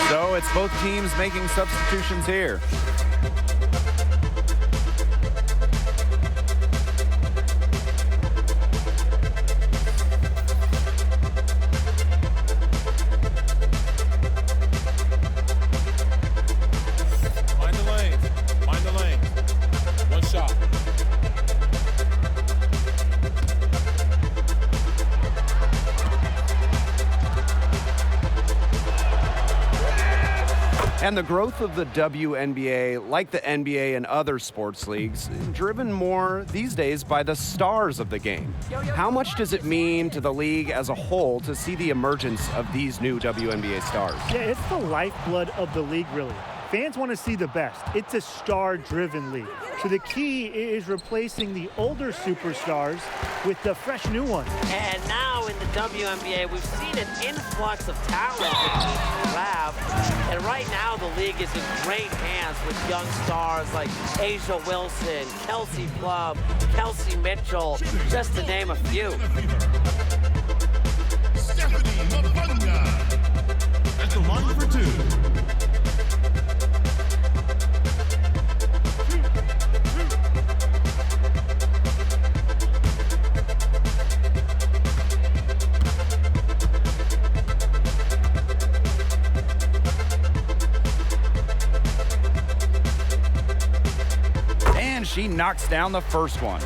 So it's both teams making substitutions here. Mind the lane. Mind the lane. One shot. And the growth of the WNBA, like the NBA and other sports leagues, driven more these days by the stars of the game. How much does it mean to the league as a whole to see the emergence of these new WNBA stars? Yeah, it's the lifeblood of the league, really. Fans want to see the best. It's a star-driven league. So the key is replacing the older superstars with the fresh new ones. And now know, in the WNBA, we've seen an influx of talent with each draft. And right now, the league is in great hands with young stars like Asia Wilson, Kelsey Plum, Kelsey Mitchell, just to name a few. Tiffany at the line for two. And she knocks down the first one.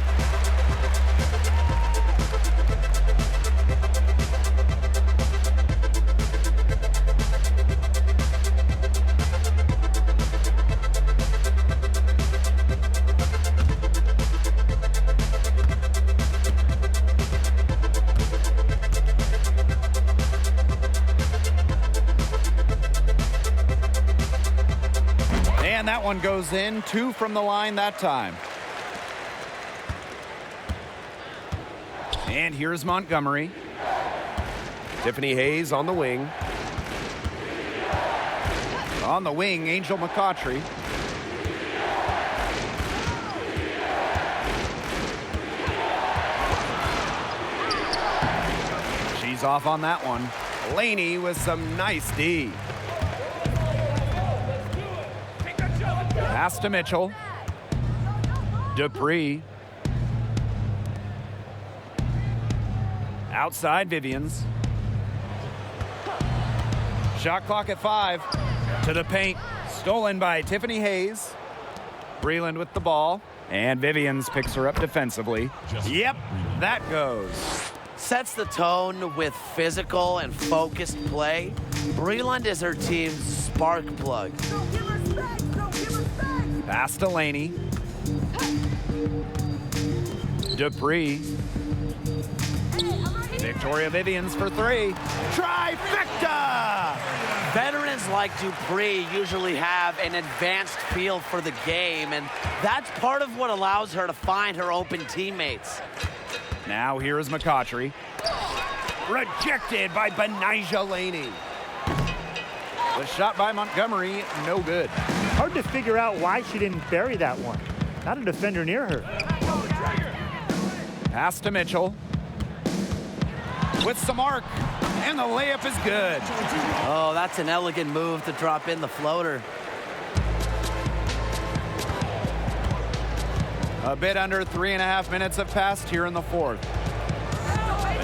And that one goes in, 2 from the line that time. And here's Montgomery. Tiffany Hayes on the wing. On the wing, Angel Mccottry. She's off on that one. Laney with some nice D. Pass to Mitchell. Dupree. Outside Vivians. Shot clock at 5. To the paint. Stolen by Tiffany Hayes. Breland with the ball. And Vivians picks her up defensively. Yep, that goes. Sets the tone with physical and focused play. Breland is her team's spark plug. Pass to Laney. Dupree. Victoria Vivians for 3. Trifecta! Veterans like Dupree usually have an advanced feel for the game, and that's part of what allows her to find her open teammates. Now here is Mccottry. Rejected by Benijah Laney. The shot by Montgomery, no good. Hard to figure out why she didn't bury that one. Not a defender near her. Pass to Mitchell. With some arc, and the layup is good. Oh, that's an elegant move to drop in the floater. A bit under 3.5 minutes have passed here in the fourth.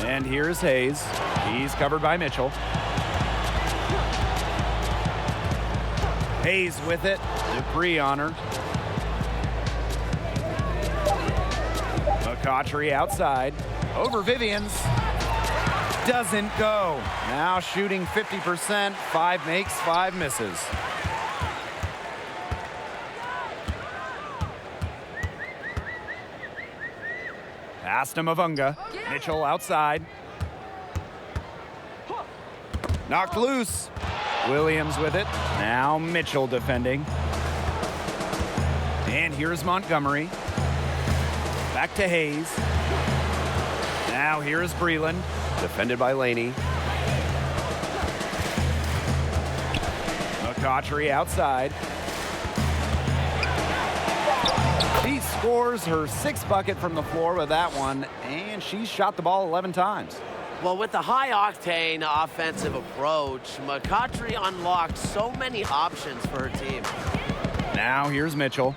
And here's Hayes. He's covered by Mitchell. Hayes with it. Dupree on her. Mccottry outside. Over Vivians. Doesn't go. Now shooting 50%. 5 makes, 5 misses. Pass to Mavunga. Mitchell outside. Knocked loose. Williams with it. Now Mitchell defending. And here's Montgomery. Back to Hayes. Now here is Breland. Defended by Laney. Mccottry outside. She scores her 6th bucket from the floor with that one, and she's shot the ball 11 times. Well, with the high-octane offensive approach, Mccottry unlocked so many options for her team. Now here's Mitchell.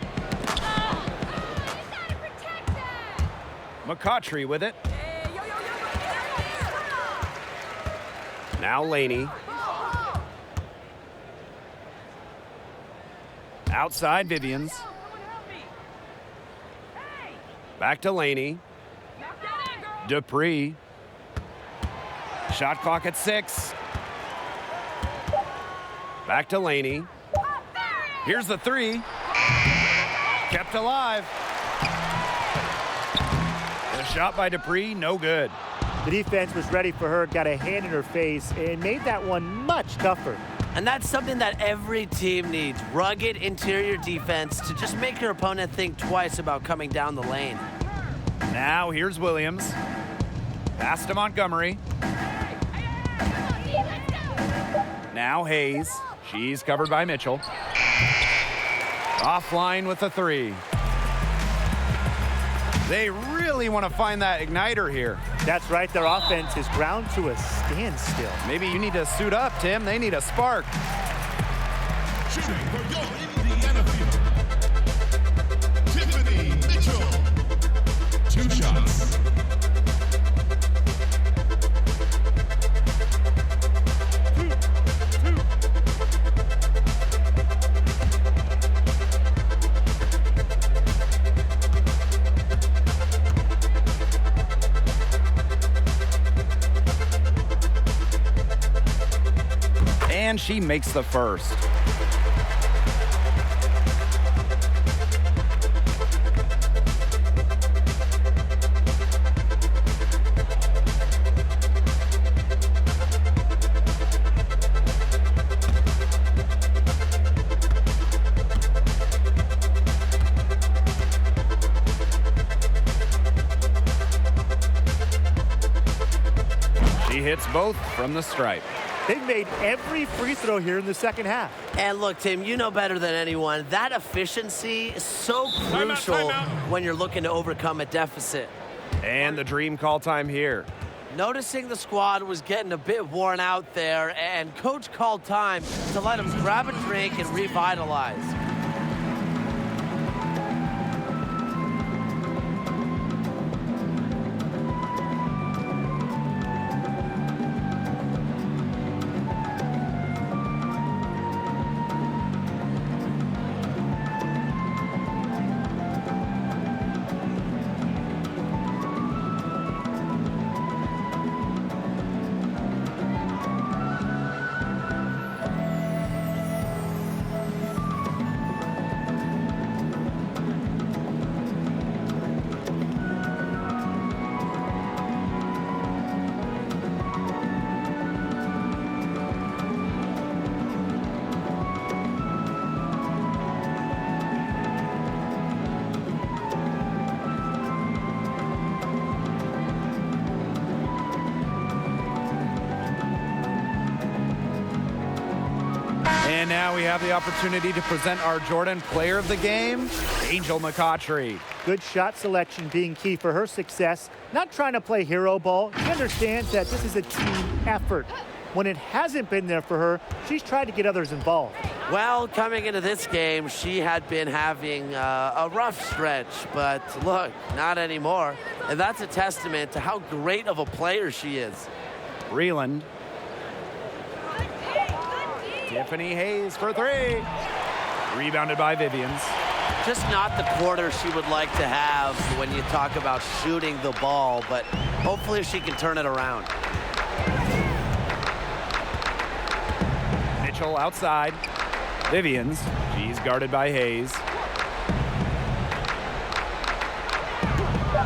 Mccottry with it. Now Laney. Outside Vivians. Back to Laney. Dupree. Shot clock at 6. Back to Laney. Here's the 3. Kept alive. The shot by Dupree, no good. The defense was ready for her, got a hand in her face, and made that one much tougher. And that's something that every team needs. Rugged interior defense to just make your opponent think twice about coming down the lane. Now here's Williams. Pass to Montgomery. Now Hayes. She's covered by Mitchell. Offline with the three. They really want to find that igniter here. That's right. Their offense is ground to a standstill. Maybe you need to suit up, Tim. They need a spark. Shooting for your Indiana Fever, Tiffany Mitchell. 2 shots. And she makes the first. She hits both from the stripe. They've made every free throw here in the second half. And look, Tim, you know better than anyone, that efficiency is so crucial when you're looking to overcome a deficit. And the dream call time here. Noticing the squad was getting a bit worn out there, and coach called time to let them grab a drink and revitalize. And now we have the opportunity to present our Jordan Player of the Game, Angel Mccottry. Good shot selection being key for her success. Not trying to play hero ball. She understands that this is a team effort. When it hasn't been there for her, she's tried to get others involved. Well, coming into this game, she had been having a rough stretch, but look, not anymore. And that's a testament to how great of a player she is. Breland. Tiffany Hayes for three. Rebounded by Vivians. Just not the quarter she would like to have when you talk about shooting the ball, but hopefully she can turn it around. Mitchell outside. Vivians. She's guarded by Hayes.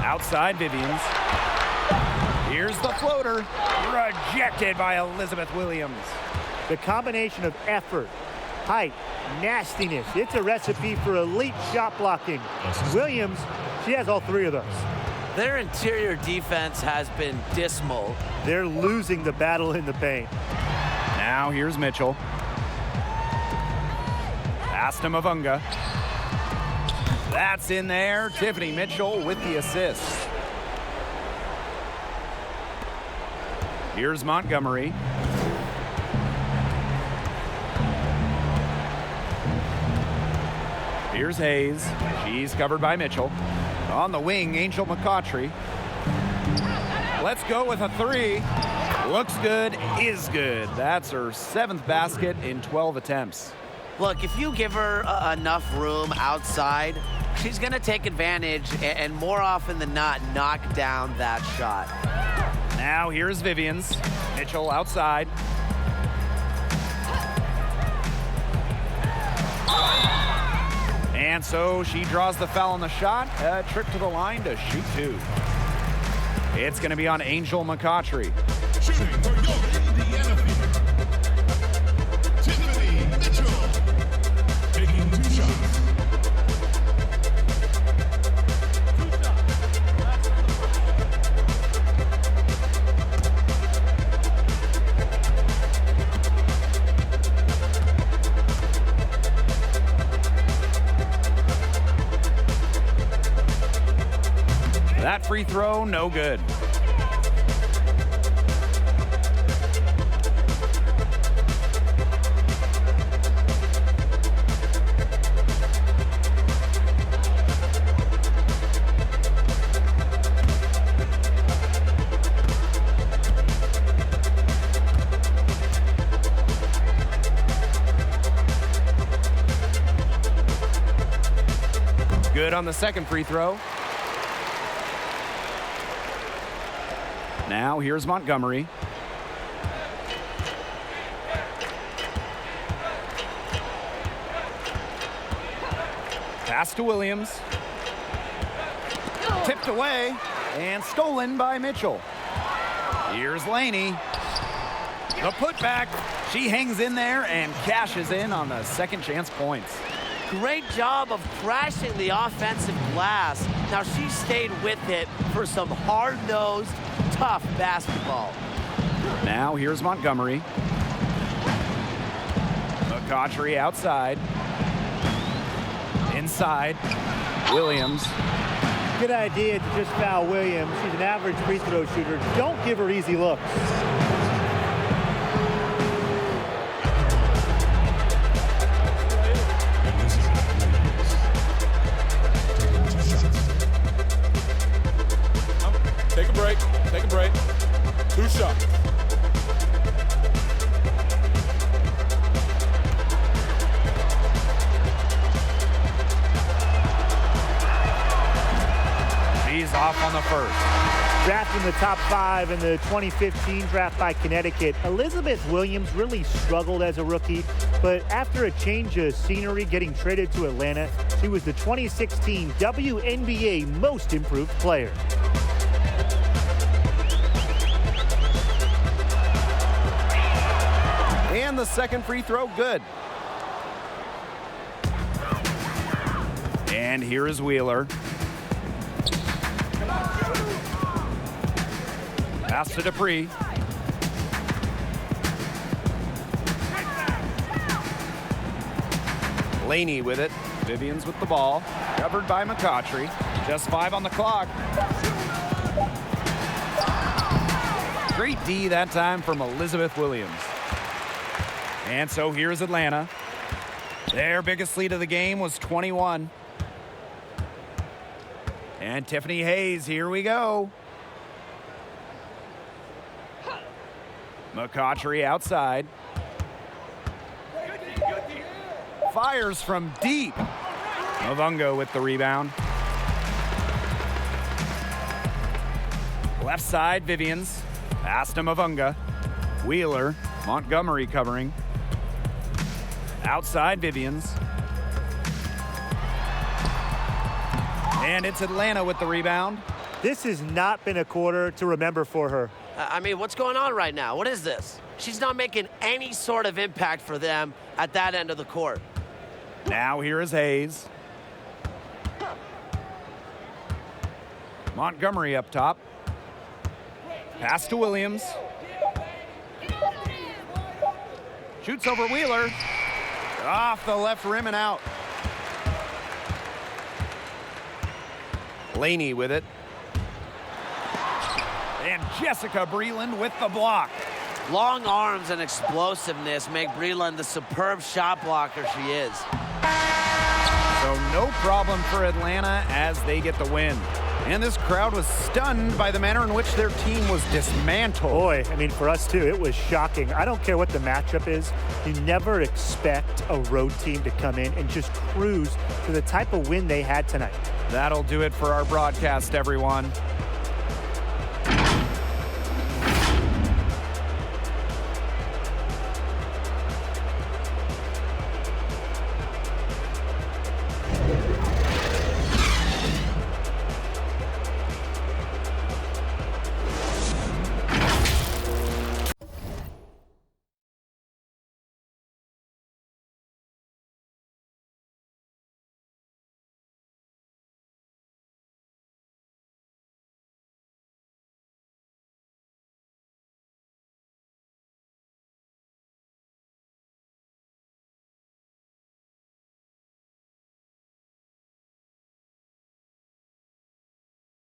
Outside Vivians. Here's the floater. Rejected by Elizabeth Williams. The combination of effort, height, nastiness, it's a recipe for elite shot blocking. Williams, she has all three of those. Their interior defense has been dismal. They're losing the battle in the paint. Now here's Mitchell. Pass to Mavunga. That's in there. Tiffany Mitchell with the assist. Here's Montgomery. Here's Hayes. She's covered by Mitchell. On the wing, Angel Mccottry. Let's go with a three. Looks good, is good. That's her 7th basket in 12 attempts. Look, if you give her enough room outside, she's going to take advantage and more often than not knock down that shot. Now here's Vivians. Mitchell outside. And so she draws the foul on the shot. A trip to the line to shoot two. It's going to be on Angel Mccottry. Shooting for your Indiana Fever, Tiffany Mitchell. Taking 2 shots. free throw, no good. Good on the second free throw. Now here's Montgomery. Pass to Williams. Tipped away and stolen by Mitchell. Here's Laney. The putback. She hangs in there and cashes in on the second chance points. Great job of crashing the offensive glass. Now she stayed with it for some hard-nosed, tough basketball. Now here's Montgomery. Mccottry outside. Inside. Williams. Good idea to just foul Williams. She's an average free throw shooter. Don't give her easy looks. Take a break. 2 shots. She's off on the first. Drafted in the top 5 in the 2015 draft by Connecticut, Elizabeth Williams really struggled as a rookie, but after a change of scenery getting traded to Atlanta, she was the 2016 WNBA Most Improved Player. And the second free throw, good. And here is Wheeler. Pass to Dupree. Laney with it. Vivians with the ball. Covered by Mccottry. Just 5 on the clock. Great D that time from Elizabeth Williams. And so here's Atlanta. Their biggest lead of the game was 21. And Tiffany Hayes, here we go. Mccottry outside. Fires from deep. Mavungo with the rebound. Left side, Vivians. Pass to Mavunga. Wheeler. Montgomery covering. Outside, Vivians. And it's Atlanta with the rebound. This has not been a quarter to remember for her. I mean, what's going on right now? What is this? She's not making any sort of impact for them at that end of the court. Now here is Hayes. Montgomery up top. Pass to Williams. Shoots over Wheeler. Off the left rim and out. Laney with it. And Jessica Breland with the block. Long arms and explosiveness make Breland the superb shot blocker she is. So no problem for Atlanta as they get the win. And this crowd was stunned by the manner in which their team was dismantled. Boy, I mean, for us too, it was shocking. I don't care what the matchup is. You never expect a road team to come in and just cruise to the type of win they had tonight. That'll do it for our broadcast, everyone.